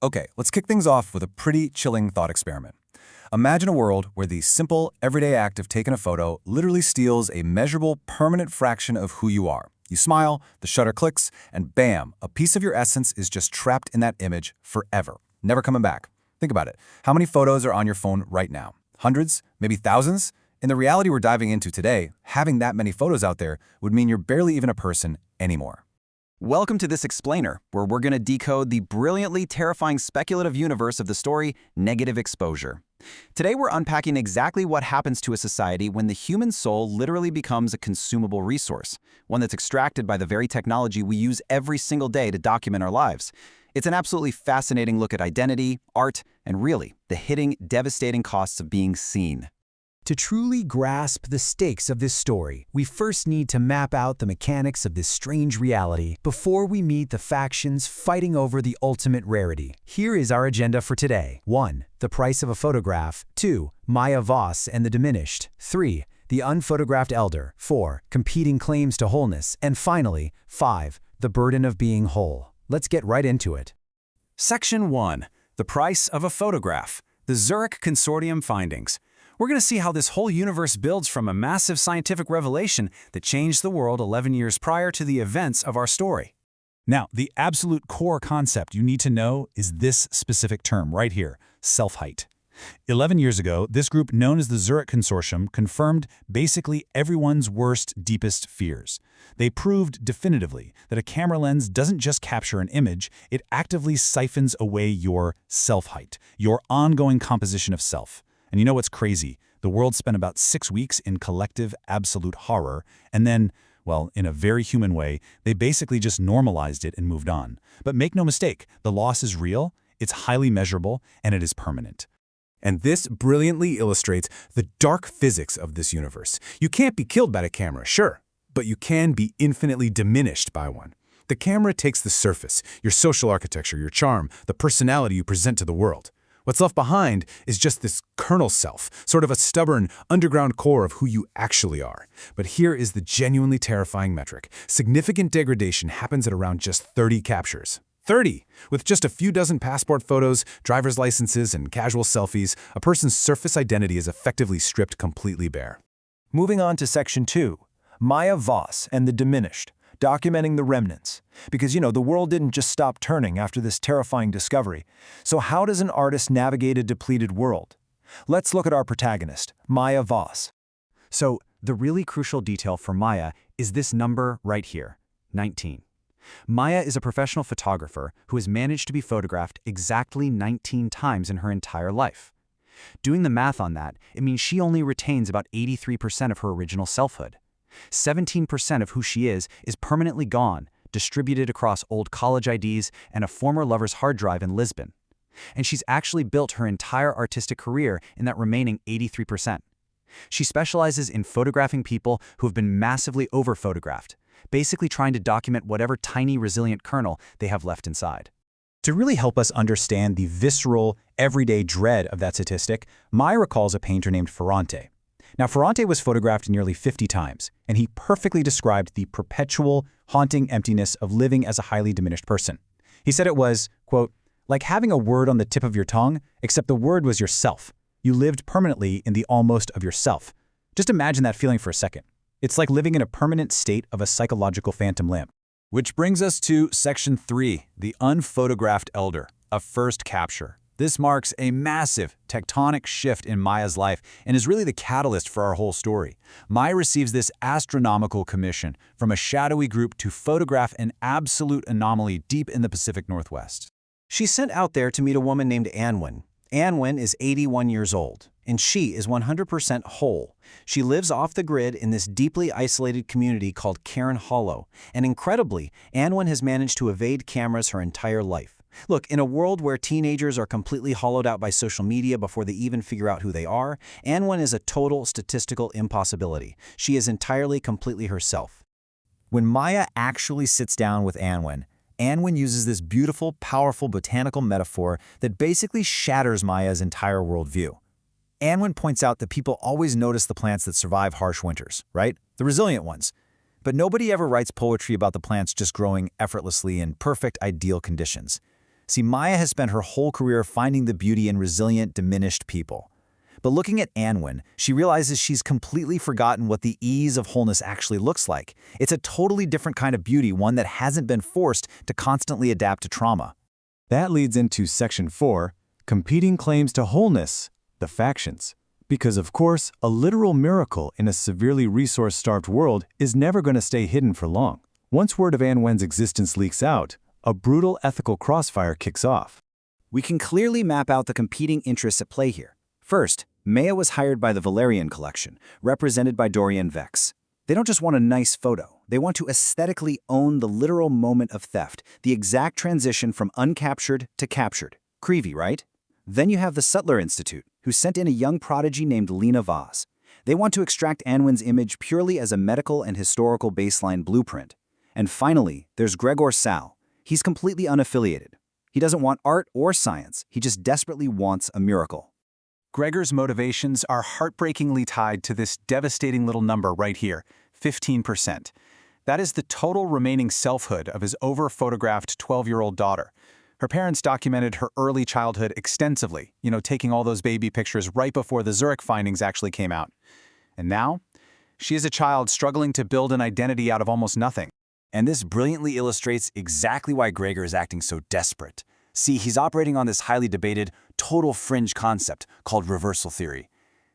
Okay, let's kick things off with a pretty chilling thought experiment. Imagine a world where the simple, everyday act of taking a photo literally steals a measurable, permanent fraction of who you are. You smile, the shutter clicks, and bam, a piece of your essence is just trapped in that image forever, never coming back. Think about it. How many photos are on your phone right now? Hundreds? Maybe thousands? In the reality we're diving into today, having that many photos out there would mean you're barely even a person anymore. Welcome to this explainer, where we're going to decode the brilliantly terrifying speculative universe of the story, negative exposure. Today we're unpacking exactly what happens to a society when the human soul literally becomes a consumable resource, one that's extracted by the very technology we use every single day to document our lives. It's an absolutely fascinating look at identity, art, and really, the hitting, devastating costs of being seen. To truly grasp the stakes of this story, we first need to map out the mechanics of this strange reality before we meet the factions fighting over the ultimate rarity. Here is our agenda for today. 1. The price of a photograph. 2. Maya Voss and the diminished. 3. The unphotographed elder. 4. Competing claims to wholeness. And finally, 5. The burden of being whole. Let's get right into it. Section 1. The price of a photograph. The Zürich Consortium findings. We're going to see how this whole universe builds from a massive scientific revelation that changed the world 11 years prior to the events of our story. Now, the absolute core concept you need to know is this specific term right here, selfheit. 11 years ago, this group known as the Zürich Consortium confirmed basically everyone's worst, deepest fears. They proved definitively that a camera lens doesn't just capture an image, it actively siphons away your selfheit, your ongoing composition of self. And you know what's crazy? The world spent about 6 weeks in collective, absolute horror, and then, well, in a very human way, they basically just normalized it and moved on. But make no mistake, the loss is real, it's highly measurable, and it is permanent. And this brilliantly illustrates the dark physics of this universe. You can't be killed by a camera, sure, but you can be infinitely diminished by one. The camera takes the surface, your social architecture, your charm, the personality you present to the world. What's left behind is just this kernel-self, sort of a stubborn, underground core of who you actually are. But here is the genuinely terrifying metric. Significant degradation happens at around just 30 captures. 30! With just a few dozen passport photos, driver's licenses, and casual selfies, a person's surface identity is effectively stripped completely bare. Moving on to Section 2, Maya Voss and the diminished, documenting the remnants. Because, the world didn't just stop turning after this terrifying discovery. So how does an artist navigate a depleted world? Let's look at our protagonist, Maya Voss. So, the really crucial detail for Maya is this number right here, 19. Maya is a professional photographer who has managed to be photographed exactly 19 times in her entire life. Doing the math on that, it means she only retains about 83% of her original selfhood. 17% of who she is permanently gone, distributed across old college IDs and a former lover's hard drive in Lisbon. And she's actually built her entire artistic career in that remaining 83%. She specializes in photographing people who have been massively over-photographed, basically trying to document whatever tiny resilient kernel they have left inside. To really help us understand the visceral, everyday dread of that statistic, Maya recalls a painter named Ferrante. Now, Ferrante was photographed nearly 50 times, and he perfectly described the perpetual, haunting emptiness of living as a highly diminished person. He said it was, quote, like having a word on the tip of your tongue, except the word was yourself. You lived permanently in the almost of yourself. Just imagine that feeling for a second. It's like living in a permanent state of a psychological phantom limb. Which brings us to Section 3, the unphotographed elder, a first capture. This marks a massive, tectonic shift in Maya's life and is really the catalyst for our whole story. Maya receives this astronomical commission from a shadowy group to photograph an absolute anomaly deep in the Pacific Northwest. She's sent out there to meet a woman named Anwen. Anwen is 81 years old, and she is 100% whole. She lives off the grid in this deeply isolated community called Cairn Hollow, and incredibly, Anwen has managed to evade cameras her entire life. Look, in a world where teenagers are completely hollowed out by social media before they even figure out who they are, Anwen is a total statistical impossibility. She is entirely, completely herself. When Maya actually sits down with Anwen, Anwen uses this beautiful, powerful botanical metaphor that basically shatters Maya's entire worldview. Anwen points out that people always notice the plants that survive harsh winters, right? The resilient ones. But nobody ever writes poetry about the plants just growing effortlessly in perfect, ideal conditions. See, Maya has spent her whole career finding the beauty in resilient, diminished people. But looking at Anwen, she realizes she's completely forgotten what the ease of wholeness actually looks like. It's a totally different kind of beauty, one that hasn't been forced to constantly adapt to trauma. That leads into Section 4, competing claims to wholeness, the factions. Because, of course, a literal miracle in a severely resource-starved world is never going to stay hidden for long. Once word of Anwen's existence leaks out, a brutal ethical crossfire kicks off. We can clearly map out the competing interests at play here. First, Maya was hired by the Valerian Collection, represented by Dorian Vex. They don't just want a nice photo. They want to aesthetically own the literal moment of theft, the exact transition from uncaptured to captured. Creepy, right? Then you have the Sutler Institute, who sent in a young prodigy named Maya Voss. They want to extract Anwen's image purely as a medical and historical baseline blueprint. And finally, there's Gregor Sal. He's completely unaffiliated. He doesn't want art or science. He just desperately wants a miracle. Gregor's motivations are heartbreakingly tied to this devastating little number right here, 15%. That is the total remaining selfhood of his over-photographed 12-year-old daughter. Her parents documented her early childhood extensively, taking all those baby pictures right before the Zürich findings actually came out. And now, she is a child struggling to build an identity out of almost nothing. And this brilliantly illustrates exactly why Gregor is acting so desperate. See, he's operating on this highly debated, total fringe concept called reversal theory.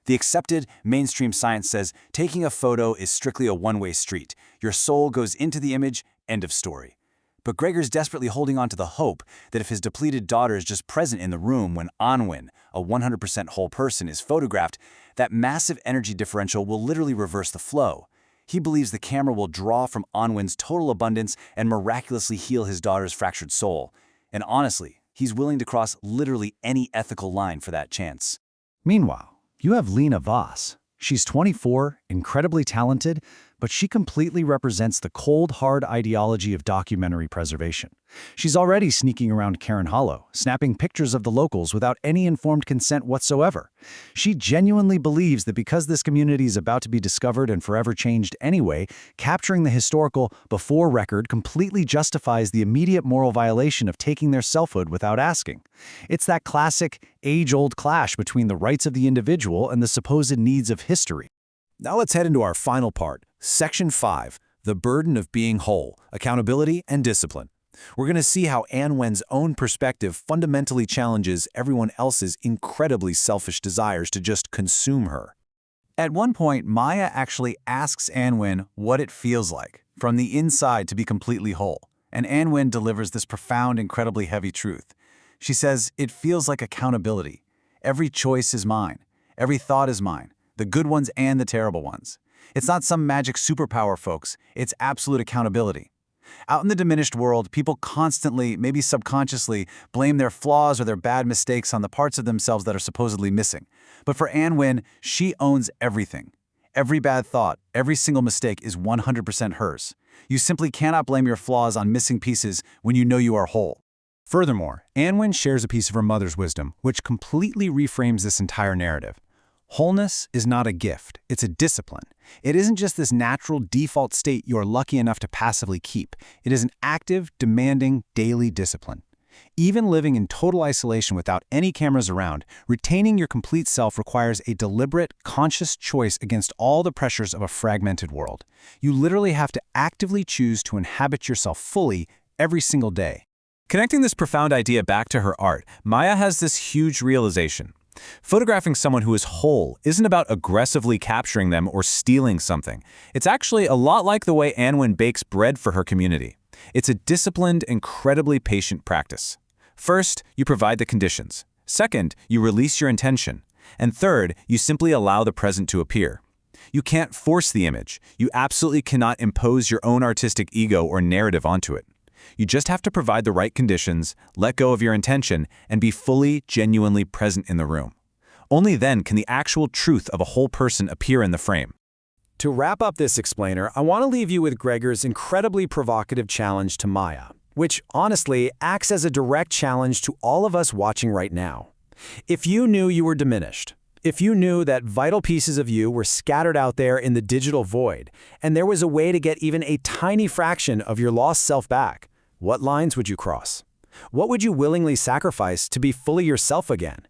The accepted mainstream science says taking a photo is strictly a one-way street. Your soul goes into the image, end of story. But Gregor's desperately holding on to the hope that if his depleted daughter is just present in the room when Anwen, a 100% whole person, is photographed, that massive energy differential will literally reverse the flow. He believes the camera will draw from Anwen's total abundance and miraculously heal his daughter's fractured soul. And honestly, he's willing to cross literally any ethical line for that chance. Meanwhile, you have Maya Voss. She's 24, incredibly talented, but she completely represents the cold, hard ideology of documentary preservation. She's already sneaking around Cairn Hollow, snapping pictures of the locals without any informed consent whatsoever. She genuinely believes that because this community is about to be discovered and forever changed anyway, capturing the historical before record completely justifies the immediate moral violation of taking their selfhood without asking. It's that classic, age-old clash between the rights of the individual and the supposed needs of history. Now let's head into our final part, Section 5, the burden of being whole, accountability and discipline. We're going to see how Anwen's own perspective fundamentally challenges everyone else's incredibly selfish desires to just consume her. At one point, Maya actually asks Anwen what it feels like, from the inside, to be completely whole. And Anwen delivers this profound, incredibly heavy truth. She says, "It feels like accountability. Every choice is mine. Every thought is mine. The good ones and the terrible ones. It's not some magic superpower, folks. It's absolute accountability." Out in the diminished world, people constantly, maybe subconsciously, blame their flaws or their bad mistakes on the parts of themselves that are supposedly missing. But for Anwen, she owns everything. Every bad thought, every single mistake is 100% hers. You simply cannot blame your flaws on missing pieces when you know you are whole. Furthermore, Anwen shares a piece of her mother's wisdom, which completely reframes this entire narrative. Wholeness is not a gift, it's a discipline. It isn't just this natural default state you're lucky enough to passively keep. It is an active, demanding, daily discipline. Even living in total isolation without any cameras around, retaining your complete self requires a deliberate, conscious choice against all the pressures of a fragmented world. You literally have to actively choose to inhabit yourself fully every single day. Connecting this profound idea back to her art, Maya has this huge realization. Photographing someone who is whole isn't about aggressively capturing them or stealing something. It's actually a lot like the way Anwen bakes bread for her community. It's a disciplined, incredibly patient practice. First, you provide the conditions. Second, you release your intention. And third, you simply allow the present to appear. You can't force the image. You absolutely cannot impose your own artistic ego or narrative onto it. You just have to provide the right conditions, let go of your intention, and be fully, genuinely present in the room. Only then can the actual truth of a whole person appear in the frame. To wrap up this explainer, I want to leave you with Gregor's incredibly provocative challenge to Maya, which honestly acts as a direct challenge to all of us watching right now. If you knew you were diminished, if you knew that vital pieces of you were scattered out there in the digital void, and there was a way to get even a tiny fraction of your lost self back, what lines would you cross? What would you willingly sacrifice to be fully yourself again?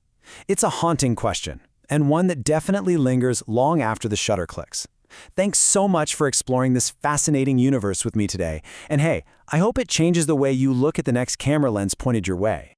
It's a haunting question, and one that definitely lingers long after the shutter clicks. Thanks so much for exploring this fascinating universe with me today. And hey, I hope it changes the way you look at the next camera lens pointed your way.